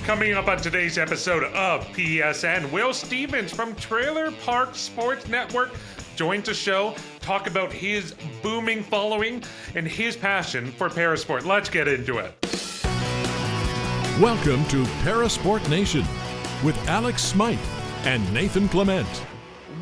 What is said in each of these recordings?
Coming up on today's episode of PSN, Will Stevens from Trailer Park Sports Network joins the show, talk about his booming following and his passion for parasport. Let's get into it. Welcome to Parasport Nation with Alex Smyth and Nathan Clement.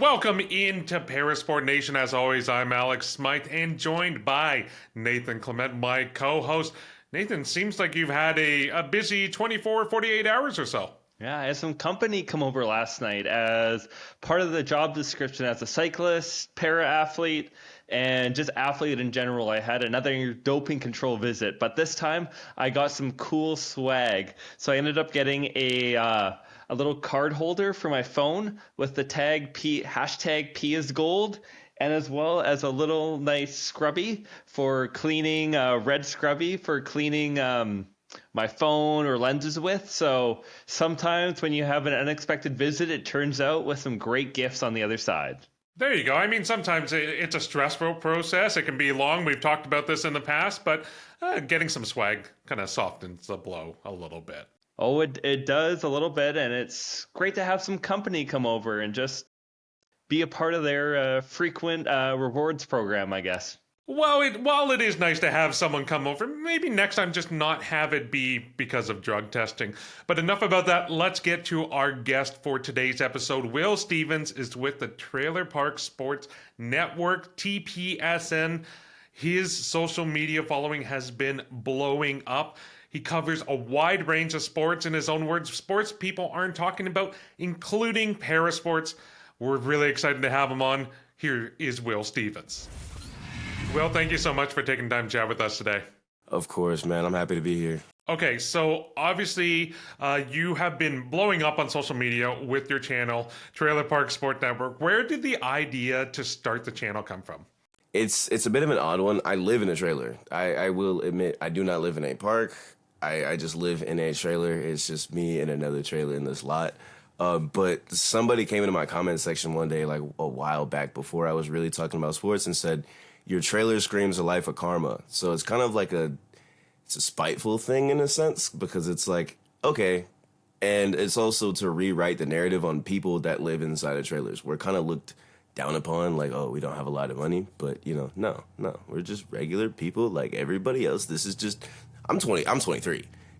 Welcome into Parasport Nation. As always, I'm Alex Smyth and joined by Nathan Clement, my co-host. Nathan, seems like you've had a busy 24, 48 hours or so. Yeah, I had some company come over last night as part of the job description as a cyclist, para-athlete, and just athlete in general. I had another doping control visit, but this time I got some cool swag. So I ended up getting a little card holder for my phone with the hashtag P is gold, and as well as a little nice scrubby for cleaning, red scrubby for cleaning my phone or lenses with. So sometimes when you have an unexpected visit, it turns out with some great gifts on the other side. There you go. I mean, sometimes it's a stressful process. It can be long. We've talked about this in the past, but getting some swag kind of softens the blow a little bit. Oh, it does a little bit, and it's great to have some company come over and just be a part of their frequent rewards program, I guess. Well, while it is nice to have someone come over, maybe next time just not have it be because of drug testing. But enough about that. Let's get to our guest for today's episode. Will Stevens is with the Trailer Park Sports Network, TPSN. His social media following has been blowing up. He covers a wide range of sports. In his own words, sports people aren't talking about, including parasports. We're really excited to have him on. Here is Will Stevens. Will, thank you so much for taking time to chat with us today. Of course, man. I'm happy to be here. Okay, so obviously you have been blowing up on social media with your channel, Trailer Park Sport Network. Where did the idea to start the channel come from? It's a bit of an odd one. I live in a trailer. I will admit I do not live in a park. I just live in a trailer. It's just me and another trailer in this lot. But somebody came into my comment section one day, like a while back before I was really talking about sports, and said, your trailer screams a life of karma. So it's kind of like it's a spiteful thing in a sense, because it's like, okay. And it's also to rewrite the narrative on people that live inside of trailers. We're kind of looked down upon, like, oh, we don't have a lot of money. But, no. We're just regular people like everybody else. This is just, I'm 23,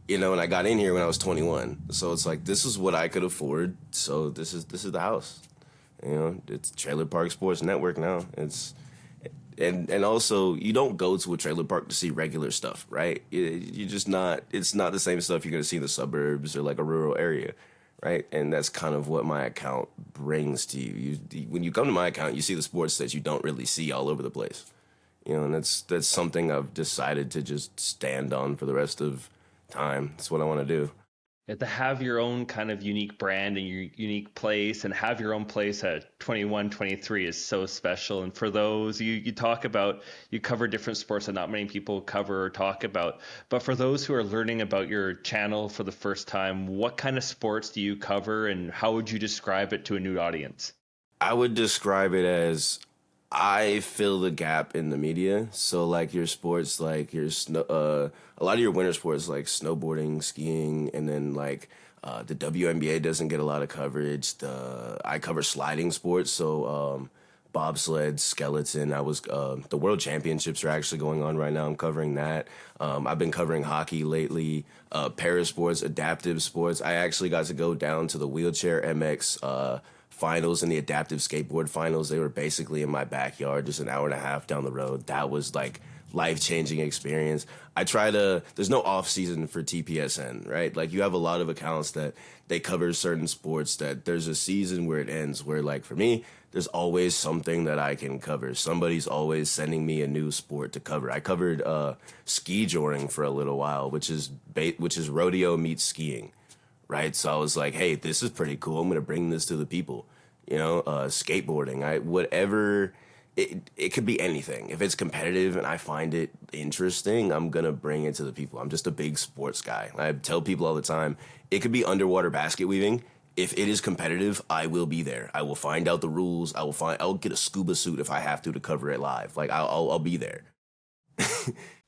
and I got in here when I was 21. So it's like, this is what I could afford. So this is the house. It's Trailer Park Sports Network now. And also, you don't go to a trailer park to see regular stuff, right? It's not the same stuff you're going to see in the suburbs or like a rural area, right? And that's kind of what my account brings to you. When you come to my account, you see the sports that you don't really see all over the place. And that's something I've decided to just stand on for the rest of time. That's what I want to do. To have your own kind of unique brand and your unique place and have your own place at 21, 23 is so special. And for those, you talk about, you cover different sports that not many people cover or talk about. But for those who are learning about your channel for the first time, what kind of sports do you cover and how would you describe it to a new audience? I would describe it as I fill the gap in the media. So like your sports, like your a lot of your winter sports like snowboarding, skiing, and then like the WNBA doesn't get a lot of coverage. I cover sliding sports, so bobsled, skeleton. The World Championships are actually going on right now. I'm covering that. I've been covering hockey lately, parasports, adaptive sports. I actually got to go down to the wheelchair MX finals and the adaptive skateboard finals. They were basically in my backyard, just an hour and a half down the road. That was like life-changing experience. There's no off season for TPSN, right? Like you have a lot of accounts that they cover certain sports that there's a season where it ends, where like for me, there's always something that I can cover. Somebody's always sending me a new sport to cover. I covered ski joring for a little while, which is rodeo meets skiing. Right, so I was like, "Hey, this is pretty cool. I'm gonna bring this to the people." Skateboarding, whatever. It could be anything. If it's competitive and I find it interesting, I'm gonna bring it to the people. I'm just a big sports guy. I tell people all the time, it could be underwater basket weaving. If it is competitive, I will be there. I will find out the rules. I'll get a scuba suit if I have to cover it live. Like I'll be there.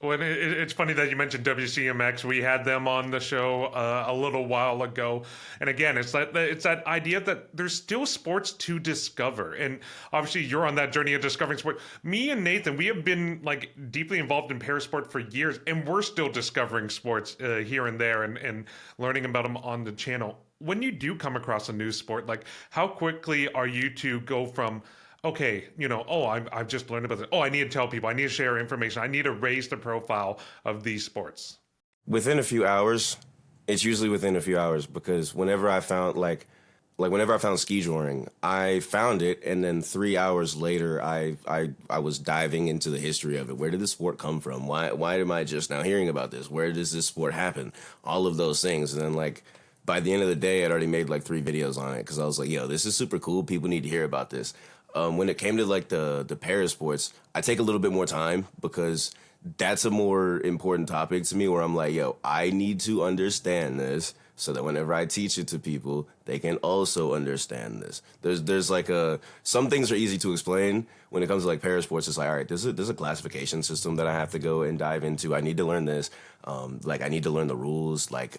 Well, it's funny that you mentioned WCMX. We had them on the show a little while ago, and again, it's that idea that there's still sports to discover, and obviously you're on that journey of discovering sport. Me and Nathan, we have been like deeply involved in parasport for years, and we're still discovering sports here and there, and learning about them on the channel. When you do come across a new sport, like how quickly are you to go from okay, I've just learned about this. Oh, I need to tell people. I need to share information. I need to raise the profile of these sports. Within a few hours, it's usually within a few hours because whenever I found whenever I found ski joring, I found it, and then 3 hours later, I was diving into the history of it. Where did the sport come from? Why am I just now hearing about this? Where does this sport happen? All of those things, and then like by the end of the day, I'd already made like 3 videos on it because I was like, yo, this is super cool. People need to hear about this. When it came to like the parasports, I take a little bit more time because that's a more important topic to me where I'm like, yo, I need to understand this so that whenever I teach it to people, they can also understand this. There's like some things are easy to explain. When it comes to like parasports, it's like, all right, there's a classification system that I have to go and dive into. I need to learn this. Like I need to learn the rules, like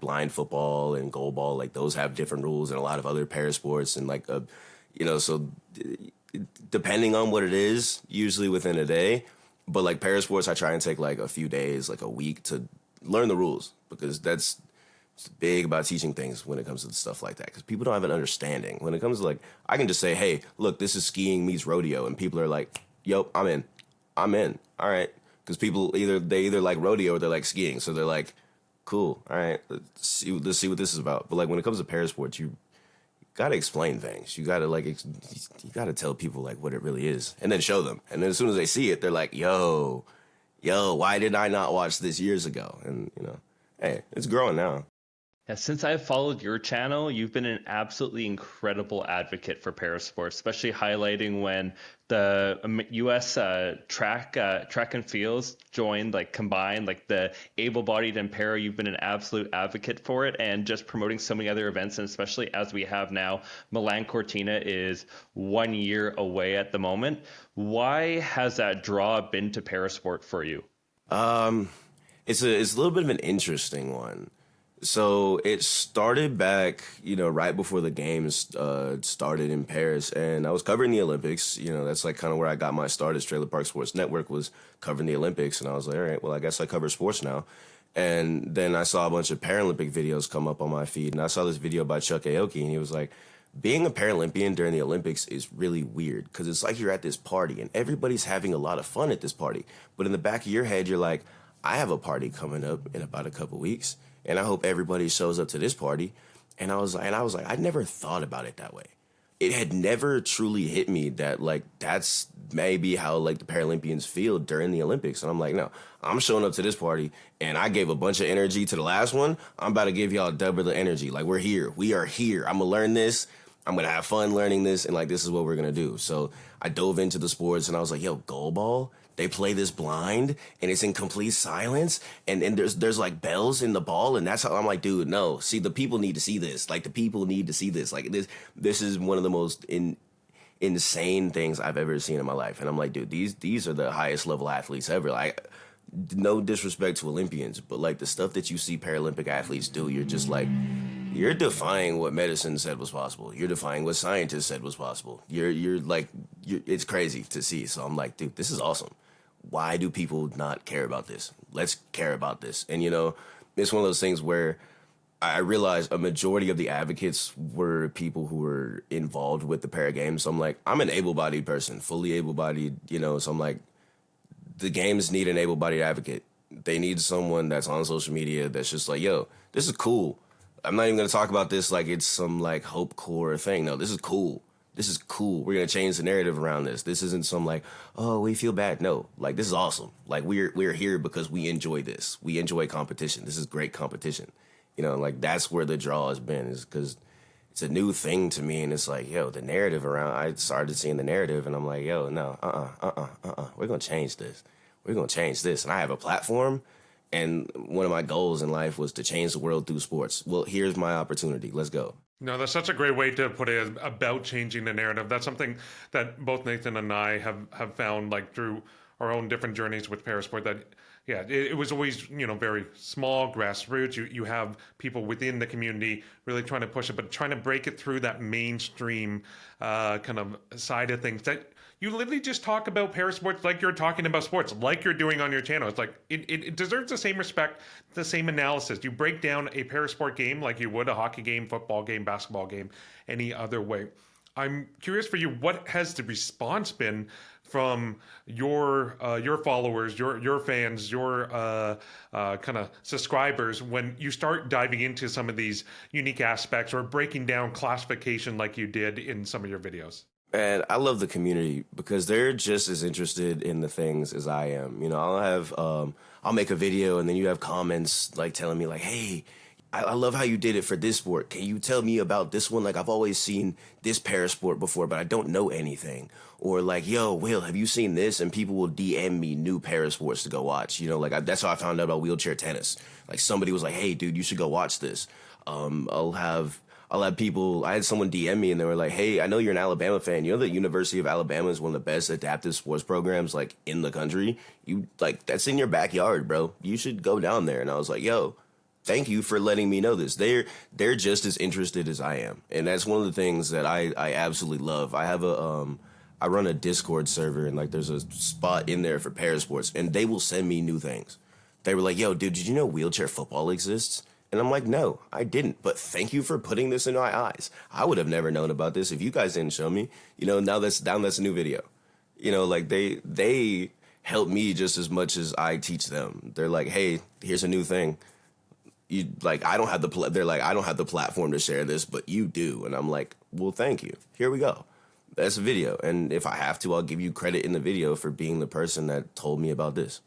blind football and goalball, like those have different rules and a lot of other parasports and like so depending on what it is, usually within a day. But like parasports, I try and take like a few days, like a week to learn the rules because that's big about teaching things when it comes to stuff like that. Because people don't have an understanding. When it comes to like, I can just say, hey, look, this is skiing meets rodeo. And people are like, yo, I'm in. All right. Because people either like rodeo or they like skiing. So they're like, cool. All right. Let's see what this is about. But like when it comes to parasports, you gotta explain things. You gotta tell people like what it really is, and then show them. And then as soon as they see it, they're like, "Yo, why did I not watch this years ago?" And hey, it's growing now. Yeah, since I've followed your channel, you've been an absolutely incredible advocate for parasports, especially highlighting when the U.S. track and fields joined, like combined, like the able-bodied and para. You've been an absolute advocate for it, and just promoting so many other events, and especially as we have now, Milan Cortina is 1 year away at the moment. Why has that draw been to parasport for you? It's a little bit of an interesting one. So it started back, right before the games started in Paris, and I was covering the Olympics. That's like kind of where I got my start as Trailer Park Sports Network, was covering the Olympics, and I was like, all right, well, I guess I cover sports now. And then I saw a bunch of Paralympic videos come up on my feed, and I saw this video by Chuck Aoki, and he was like, being a Paralympian during the Olympics is really weird because it's like you're at this party, and everybody's having a lot of fun at this party. But in the back of your head, you're like, I have a party coming up in about a couple weeks, and I hope everybody shows up to this party. And I was like, I never thought about it that way. It had never truly hit me that like that's maybe how like the Paralympians feel during the Olympics. And I'm like, no, I'm showing up to this party and I gave a bunch of energy to the last one. I'm about to give y'all double the energy. Like we're here. We are here. I'm gonna learn this. I'm gonna have fun learning this, and like this is what we're gonna do. So I dove into the sports and I was like, yo, goalball? They play this blind and it's in complete silence and there's like bells in the ball, and that's how I'm like, dude, no, see, the people need to see this. Like the people need to see this. Like this is one of the most insane things I've ever seen in my life. And I'm like, dude, these are the highest level athletes ever. Like no disrespect to Olympians, but like the stuff that you see Paralympic athletes do, you're just like, you're defying what medicine said was possible. You're defying what scientists said was possible. It's crazy to see. So I'm like, dude, this is awesome. Why do people not care about this? Let's care about this. And, it's one of those things where I realized a majority of the advocates were people who were involved with the para games. So I'm like, I'm an able-bodied person, fully able-bodied, so I'm like, the games need an able-bodied advocate. They need someone that's on social media that's just like, yo, this is cool. I'm not even going to talk about this like it's some like hope core thing. No, this is cool. This is cool. We're going to change the narrative around this. This isn't some like, oh, we feel bad. No, like this is awesome. Like we're here because we enjoy this. We enjoy competition. This is great competition. Like that's where the draw has been, is because it's a new thing to me. And it's like, yo, the narrative around, I started seeing the narrative and I'm like, yo, no, we're going to change this. We're going to change this. And I have a platform. And one of my goals in life was to change the world through sports. Well, here's my opportunity. Let's go. No, that's such a great way to put it, about changing the narrative. That's something that both Nathan and I have found like through our own different journeys with parasport that, yeah, it was always, very small, grassroots. You have people within the community really trying to push it, but trying to break it through that mainstream kind of side of things that you literally just talk about parasports like you're talking about sports, like you're doing on your channel. It's like it deserves the same respect, the same analysis. You break down a parasport game like you would a hockey game, football game, basketball game, any other way. I'm curious for you, what has the response been from your followers, your fans, your kind of subscribers when you start diving into some of these unique aspects or breaking down classification like you did in some of your videos? And I love the community because they're just as interested in the things as I am. I'll make a video and then you have comments like telling me like, hey, I love how you did it for this sport. Can you tell me about this one? Like, I've always seen this parasport before, but I don't know anything. Or like, yo, Will, have you seen this? And people will DM me new parasports to go watch. That's how I found out about wheelchair tennis. Like, somebody was like, hey, dude, you should go watch this. I'll have people, I had someone DM me and they were like, hey, I know you're an Alabama fan. You know the University of Alabama is one of the best adaptive sports programs like in the country. That's in your backyard, bro. You should go down there. And I was like, yo, thank you for letting me know this. They're just as interested as I am. And that's one of the things that I absolutely love. I have I run a Discord server and like there's a spot in there for parasports and they will send me new things. They were like, yo, dude, did you know wheelchair football exists? And I'm like, no, I didn't. But thank you for putting this in my eyes. I would have never known about this if you guys didn't show me. Now that's a new video. They help me just as much as I teach them. They're like, hey, here's a new thing. I don't have the platform to share this, but you do. And I'm like, well, thank you. Here we go. That's a video. And if I have to, I'll give you credit in the video for being the person that told me about this.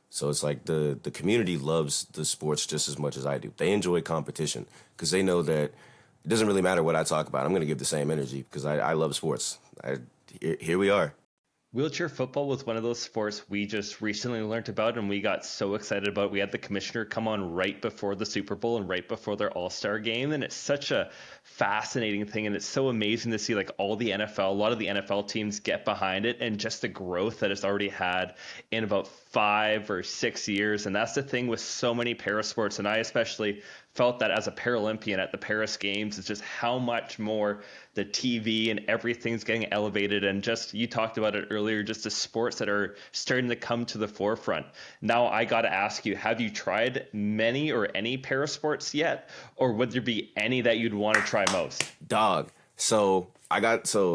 So it's like the community loves the sports just as much as I do. They enjoy competition because they know that it doesn't really matter what I talk about. I'm going to give the same energy because I love sports. Here we are. Wheelchair football was one of those sports we just recently learned about and we got so excited about. We had the commissioner come on right before the Super Bowl and right before their All-Star game. And it's such a fascinating thing. And it's so amazing to see like all the NFL, a lot of the NFL teams get behind it and just the growth that it's already had in about 5 or 6 years. And that's the thing with so many parasports. And I especially felt that as a Paralympian at the Paris Games, it's just how much more the TV and everything's getting elevated. And just, you talked about it earlier, just the sports that are starting to come to the forefront. Now I got to ask you, have you tried many or any parasports yet? Or would there be any that you'd want to try most? Dog. So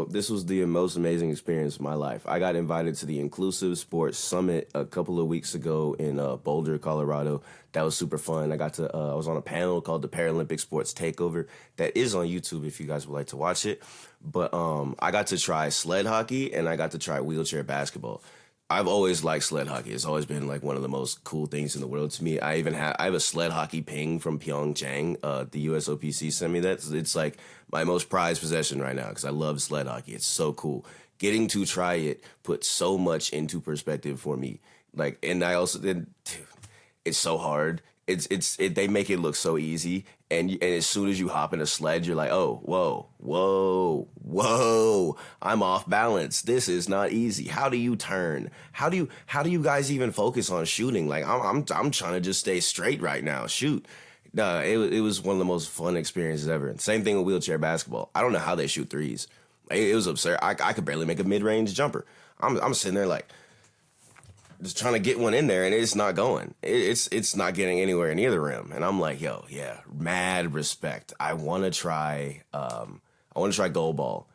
this was the most amazing experience of my life. I got invited to the Inclusive Sports Summit a couple of weeks ago in Boulder, Colorado. That was super fun. I was on a panel called the Paralympic Sports Takeover that is on YouTube if you guys would like to watch it. But I got to try sled hockey and I got to try wheelchair basketball. I've always liked sled hockey. It's always been like one of the most cool things in the world to me. I have a sled hockey ping from Pyeongchang. The USOPC sent me that. It's like my most prized possession right now because I love sled hockey. It's so cool. Getting to try it put so much into perspective for me. And I also did. It's so hard. They make it look so easy, and as soon as you hop in a sled, you're like, oh, whoa, I'm off balance. This is not easy. How do you turn? How do you guys even focus on shooting? Like I'm trying to just stay straight right now. Shoot. It was one of the most fun experiences ever. And same thing with wheelchair basketball. I don't know how they shoot threes. It was absurd. I could barely make a mid-range jumper. I'm sitting there like, just trying to get one in there, and it's not going. It's not getting anywhere near the rim. And I'm like, yo, yeah, mad respect. I want to try goal ball.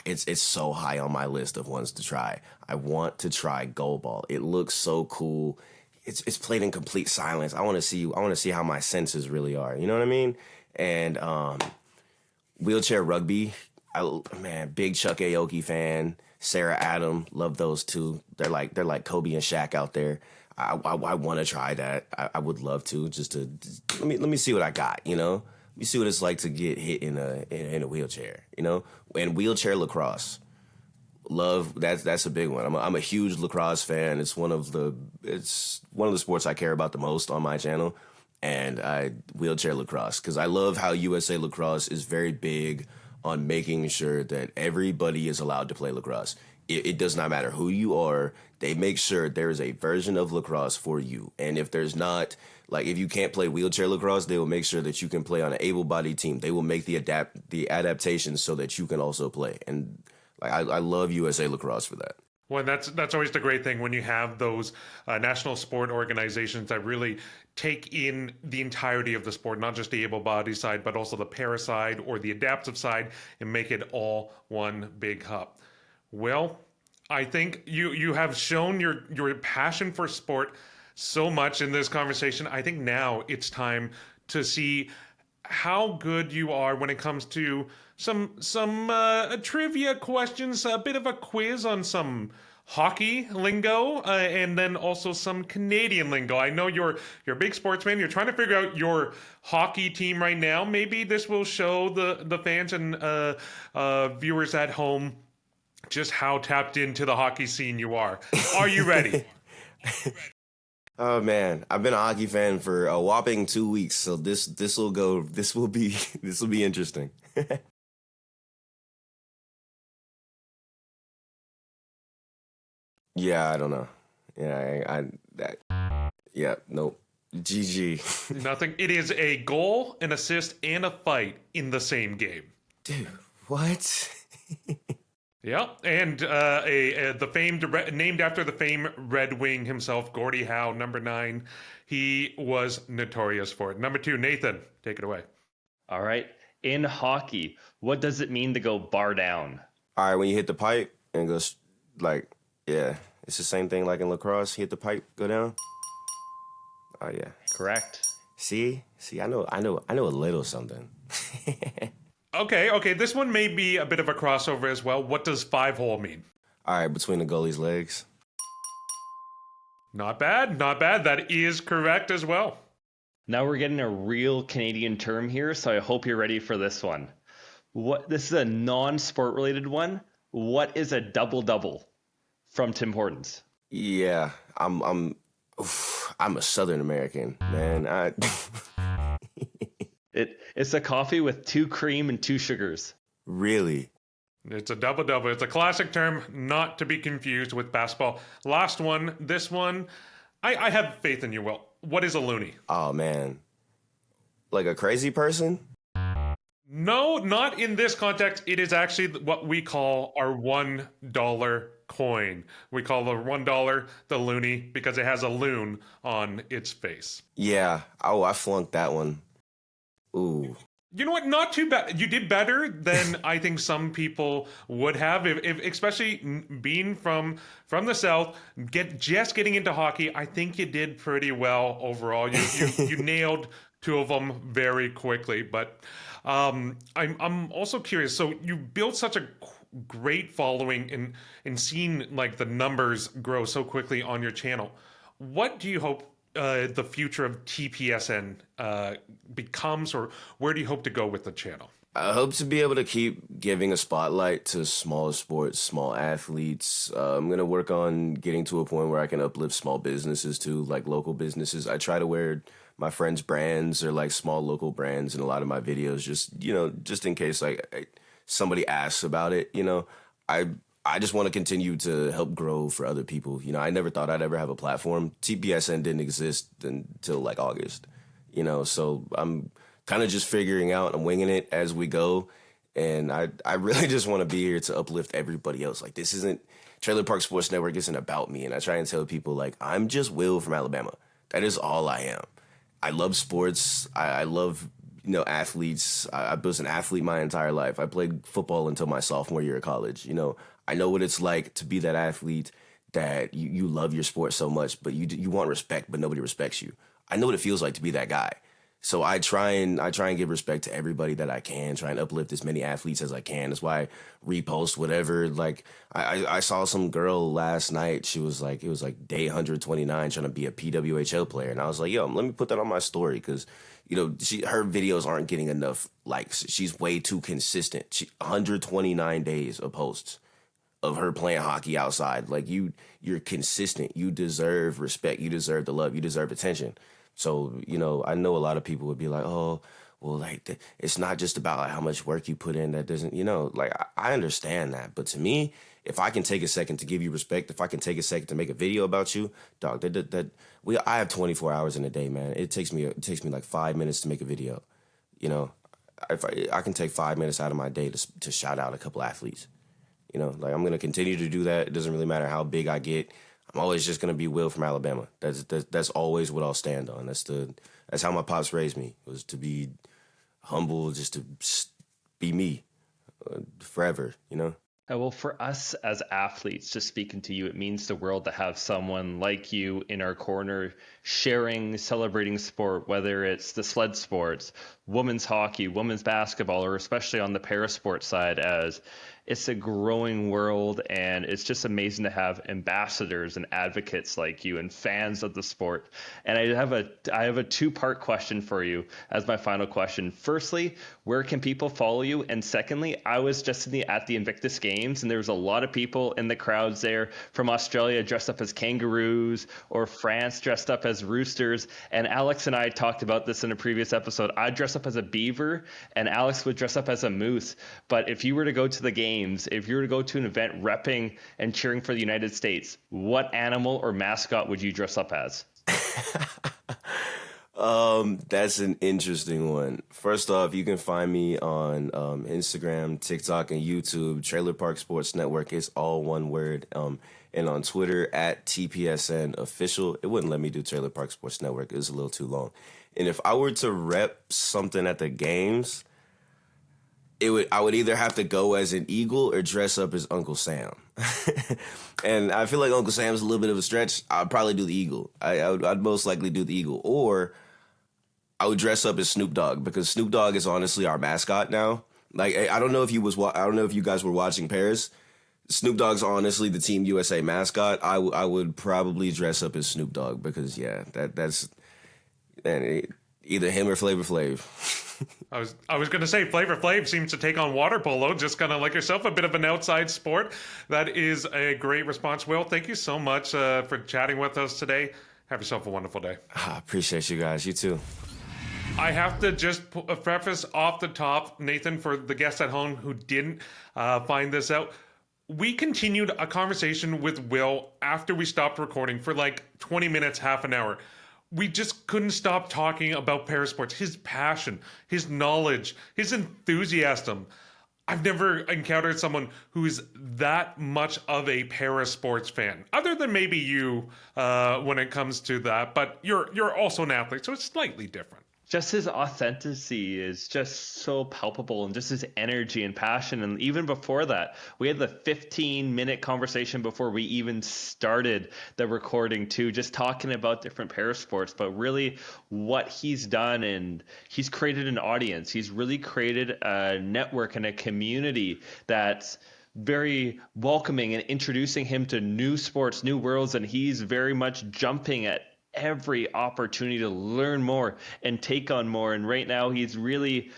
It's so high on my list of ones to try. I want to try goal ball. It looks so cool. It's played in complete silence. I want to see how my senses really are. You know what I mean? And wheelchair rugby. Big Chuck Aoki fan. Sarah Adam, love those two. They're like Kobe and Shaq out there. I want to try that. I would love to let me see what I got. Let me see what it's like to get hit in a wheelchair. And wheelchair lacrosse. Love that's a big one. I'm a huge lacrosse fan. It's one of the sports I care about the most on my channel. And wheelchair lacrosse because I love how USA Lacrosse is very big on making sure that everybody is allowed to play lacrosse. it does not matter who you are. They make sure there is a version of lacrosse for you. And if there's not, like if you can't play wheelchair lacrosse, they will make sure that you can play on an able-bodied team. They will make the adaptations so that you can also play. And like I love USA Lacrosse for that. Well, that's always the great thing when you have those national sport organizations that really take in the entirety of the sport, not just the able-bodied side, but also the para side or the adaptive side, and make it all one big hub. Well, I think you have shown your passion for sport so much in this conversation. I think now it's time to see how good you are when it comes to some trivia questions, a bit of a quiz on some hockey lingo, and then also some Canadian lingo. I know you're a big sportsman. You're trying to figure out your hockey team right now. Maybe this will show the fans and viewers at home just how tapped into the hockey scene you are. Are you ready? Oh man, I've been a hockey fan for a whopping 2 weeks, so this will be interesting. Yeah, I don't know. Yeah, nope. GG. Nothing. It is a goal, an assist, and a fight in the same game. Dude, what? Yeah, and the famed named after the famed Red Wing himself, Gordie Howe, number 9. He was notorious for it. Number 2, Nathan, take it away. All right. In hockey, what does it mean to go bar down? All right, when you hit the pipe and goes like, yeah, it's the same thing like in lacrosse. Hit the pipe, go down. Oh yeah, Correct. See, I know a little something. Okay. This one may be a bit of a crossover as well. What does 5-hole mean? All right, between the goalie's legs. Not bad. That is correct as well. Now we're getting a real Canadian term here, so I hope you're ready for this one. This is a non-sport related one. What is a double-double from Tim Hortons? Yeah, I'm a Southern American, man. It's a coffee with 2 cream and 2 sugars. Really? It's a double-double. It's a classic term, not to be confused with basketball. Last one. This one, I have faith in you, Will. What is a loony? Oh man, like a crazy person? No, not in this context. It is actually what we call our $1 coin. We call the $1 the loony because it has a loon on its face. Yeah. Oh, I flunked that one. Ooh. You know what? Not too bad. You did better than I think some people would have, if especially being from the South, getting into hockey. I think you did pretty well overall. You nailed 2 of them very quickly. But I'm also curious. So you built such a great following and seeing like the numbers grow so quickly on your channel. What do you hope the future of TPSN becomes, or where do you hope to go with the channel? I hope to be able to keep giving a spotlight to small sports, small athletes. I'm going to work on getting to a point where I can uplift small businesses too, like local businesses. I try to wear my friends' brands or like small local brands in a lot of my videos, just in case like somebody asks about it, I just want to continue to help grow for other people. I never thought I'd ever have a platform. TPSN didn't exist until like August, so I'm kind of just figuring out, I'm winging it as we go. And I really just want to be here to uplift everybody else. Like, this isn't, Trailer Park Sports Network isn't about me. And I try and tell people, like, I'm just Will from Alabama. That is all I am. I love sports. I love, athletes. I was an athlete my entire life. I played football until my sophomore year of college. I know what it's like to be that athlete that you love your sport so much, but you want respect, but nobody respects you. I know what it feels like to be that guy. So I try and give respect to everybody that I can, try and uplift as many athletes as I can. That's why I repost whatever. Like I saw some girl last night. She was like, it was like day 129 trying to be a PWHL player. And I was like, yo, let me put that on my story because, her videos aren't getting enough likes. She's way too consistent. 129 days of posts of her playing hockey outside. Like you're consistent. You deserve respect. You deserve the love. You deserve attention. So, I know a lot of people would be like, oh, well, like it's not just about like how much work you put in. That doesn't, like I understand that, but to me, if I can take a second to give you respect, if I can take a second to make a video about you, dog, I have 24 hours in a day, man. It takes me like 5 minutes to make a video. If I can take 5 minutes out of my day to shout out a couple athletes. Like I'm gonna continue to do that. It doesn't really matter how big I get. I'm always just gonna be Will from Alabama. That's always what I'll stand on. That's how my pops raised me, was to be humble, just to be me forever. Well, for us as athletes, just speaking to you, it means the world to have someone like you in our corner, sharing, celebrating sport, whether it's the sled sports, women's hockey, women's basketball, or especially on the parasport side, as it's a growing world, and it's just amazing to have ambassadors and advocates like you and fans of the sport. And I have a two-part question for you as my final question. Firstly, where can people follow you? And secondly, I was just at the Invictus Games, and there was a lot of people in the crowds there from Australia dressed up as kangaroos, or France dressed up as roosters. And Alex and I talked about this in a previous episode. I'd dress up as a beaver, and Alex would dress up as a moose. But if you were to go to the games, if you were to go to an event repping and cheering for the United States, what animal or mascot would you dress up as? That's an interesting one. First off, you can find me on Instagram, TikTok, and YouTube. Trailer Park Sports Network is all one word. And on Twitter at TPSN official. It wouldn't let me do Trailer Park Sports Network. It was a little too long. And if I were to rep something at the games, I would either have to go as an eagle or dress up as Uncle Sam. And I feel like Uncle Sam's a little bit of a stretch. I'd probably do the eagle. I'd most likely do the eagle. Or I would dress up as Snoop Dogg, because Snoop Dogg is honestly our mascot now. Like, I don't know if you guys were watching Paris. Snoop Dogg's honestly the Team USA mascot. I would probably dress up as Snoop Dogg, because that's either him or Flavor Flav. I was going to say Flavor Flav seems to take on water polo, just kind of like yourself, a bit of an outside sport. That is a great response. Will, thank you so much for chatting with us today. Have yourself a wonderful day. I appreciate you guys. You too. I have to just preface off the top, Nathan, for the guests at home who didn't find this out. We continued a conversation with Will after we stopped recording for like 20 minutes, half an hour. We just couldn't stop talking about parasports, his passion, his knowledge, his enthusiasm. I've never encountered someone who is that much of a parasports fan, other than maybe you when it comes to that. But you're also an athlete, so it's slightly different. Just his authenticity is just so palpable, and just his energy and passion. And even before that, we had the 15-minute conversation before we even started the recording too, just talking about different parasports, but really what he's done. And he's created an audience. He's really created a network and a community that's very welcoming and introducing him to new sports, new worlds. And he's very much jumping at every opportunity to learn more and take on more. And right now he's really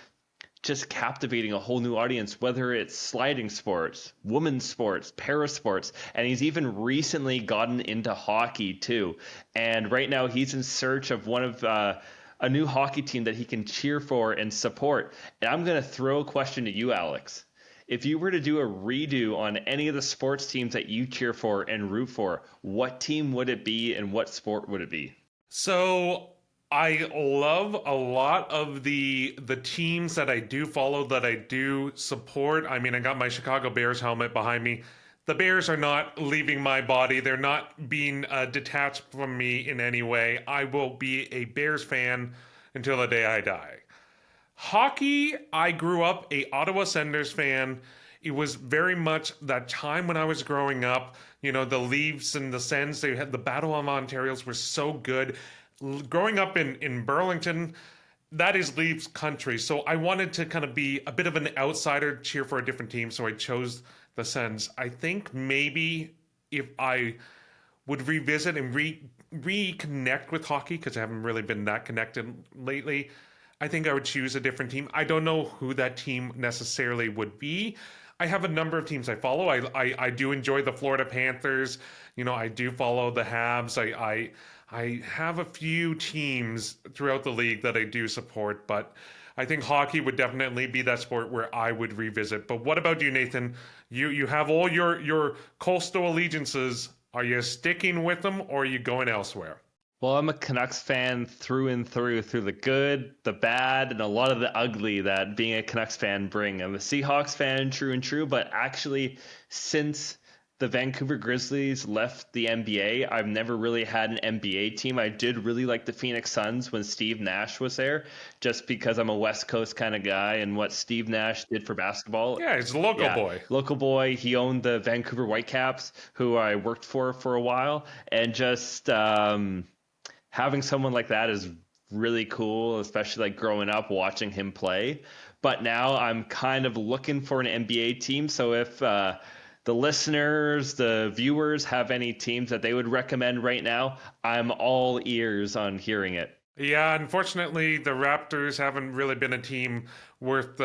just captivating a whole new audience, whether it's sliding sports, women's sports, parasports, and he's even recently gotten into hockey too. And right now he's in search of one of a new hockey team that he can cheer for and support. And I'm going to throw a question to you, Alex. If you were to do a redo on any of the sports teams that you cheer for and root for, what team would it be and what sport would it be? So I love a lot of the teams that I do follow, that I do support. I mean, I got my Chicago Bears helmet behind me. The Bears are not leaving my body. They're not being detached from me in any way. I will be a Bears fan until the day I die. Hockey, I grew up a Ottawa Senators fan. It was very much that time when I was growing up. You know, the Leafs and the Sens, they had the Battle of Ontario's were so good. Growing up in Burlington, that is Leafs country. So I wanted to kind of be a bit of an outsider, cheer for a different team. So I chose the Sens. I think maybe if I would revisit and reconnect with hockey, because I haven't really been that connected lately, I think I would choose a different team. I don't know who that team necessarily would be. I have a number of teams I follow. I do enjoy the Florida Panthers. You know, I do follow the Habs. I have a few teams throughout the league that I do support, but I think hockey would definitely be that sport where I would revisit. But what about you, Nathan? You have all your coastal allegiances. Are you sticking with them, or are you going elsewhere? Well, I'm a Canucks fan through and through the good, the bad, and a lot of the ugly that being a Canucks fan bring. I'm a Seahawks fan, true and true, but actually, since the Vancouver Grizzlies left the NBA, I've never really had an NBA team. I did really like the Phoenix Suns when Steve Nash was there, just because I'm a West Coast kind of guy, and what Steve Nash did for basketball. Yeah, he's a local boy. Local boy. He owned the Vancouver Whitecaps, who I worked for a while, and just having someone like that is really cool, especially like growing up watching him play. But now I'm kind of looking for an NBA team, so if the listeners, the viewers have any teams that they would recommend right now, I'm all ears on hearing it. Yeah, unfortunately, the Raptors haven't really been a team worth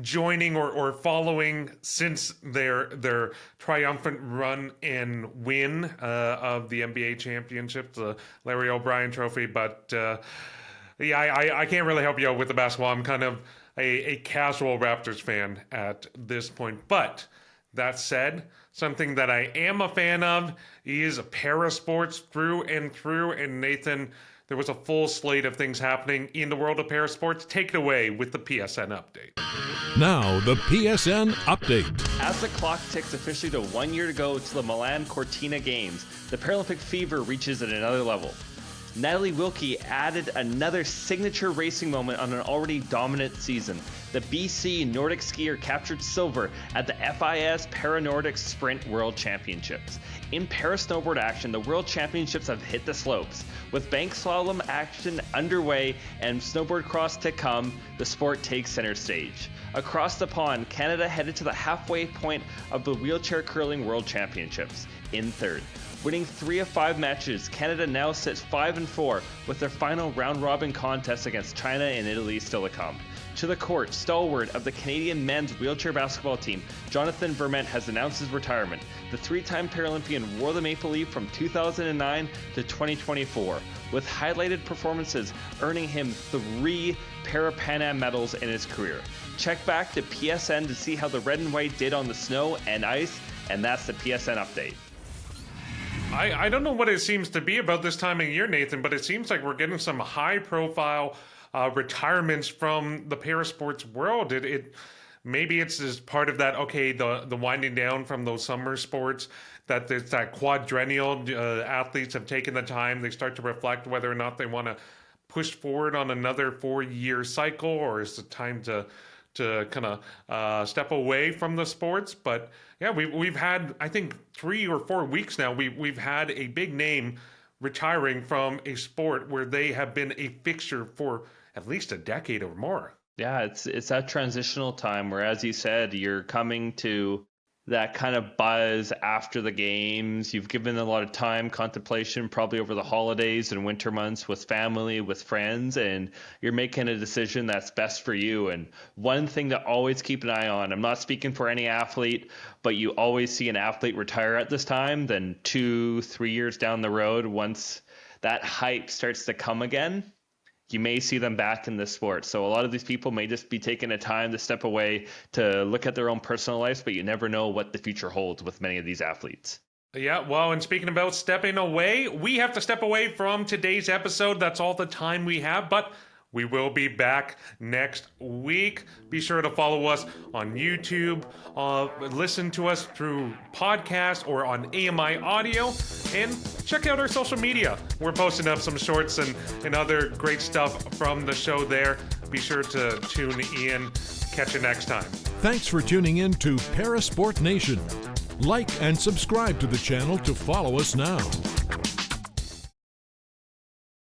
joining or following since their triumphant run and win of the NBA championship, the Larry O'Brien Trophy. But I can't really help you out with the basketball. I'm kind of a casual Raptors fan at this point, but that said, something that I am a fan of is parasports through and through. And Nathan, there was a full slate of things happening in the world of parasports. Take it away with the PSN update. Now, the PSN update. As the clock ticks officially to 1 year to go to the Milan Cortina Games, the Paralympic fever reaches at another level. Natalie Wilkie added another signature racing moment on an already dominant season. The BC Nordic skier captured silver at the FIS Para-Nordic Sprint World Championships. In para-snowboard action, the World Championships have hit the slopes. With bank slalom action underway and snowboard cross to come, the sport takes center stage. Across the pond, Canada headed to the halfway point of the Wheelchair Curling World Championships in third. Winning 3 of 5 matches, Canada now sits 5-4 with their final round-robin contest against China and Italy still to come. To the court, stalwart of the Canadian men's wheelchair basketball team, Jonathan Vermette has announced his retirement. The 3-time Paralympian wore the maple leaf from 2009 to 2024, with highlighted performances earning him 3 Para-Pan Am medals in his career. Check back to PSN to see how the red and white did on the snow and ice, and that's the PSN update. I don't know what it seems to be about this time of year, Nathan, but it seems like we're getting some high-profile retirements from the parasports world. Maybe it's just part of that. Okay, the winding down from those summer sports. That it's that quadrennial. Athletes have taken the time. They start to reflect whether or not they want to push forward on another 4-year cycle, or is it time to kind of step away from the sports. But yeah, we've had, I think, 3 or 4 weeks now, we've had a big name retiring from a sport where they have been a fixture for at least a decade or more. Yeah, it's that transitional time where, as you said, you're coming to that kind of buzz after the games. You've given a lot of time, contemplation, probably over the holidays and winter months with family, with friends, and you're making a decision that's best for you. And one thing to always keep an eye on, I'm not speaking for any athlete, but you always see an athlete retire at this time, then 2-3 years down the road, once that hype starts to come again, you may see them back in this sport. So a lot of these people may just be taking a time to step away to look at their own personal lives, but you never know what the future holds with many of these athletes. Yeah, well, and speaking about stepping away, we have to step away from today's episode. That's all the time we have, but we will be back next week. Be sure to follow us on YouTube, listen to us through podcast or on AMI audio, and check out our social media. We're posting up some shorts and other great stuff from the show there. Be sure to tune in. Catch you next time. Thanks for tuning in to Parasport Nation. Like and subscribe to the channel to follow us now.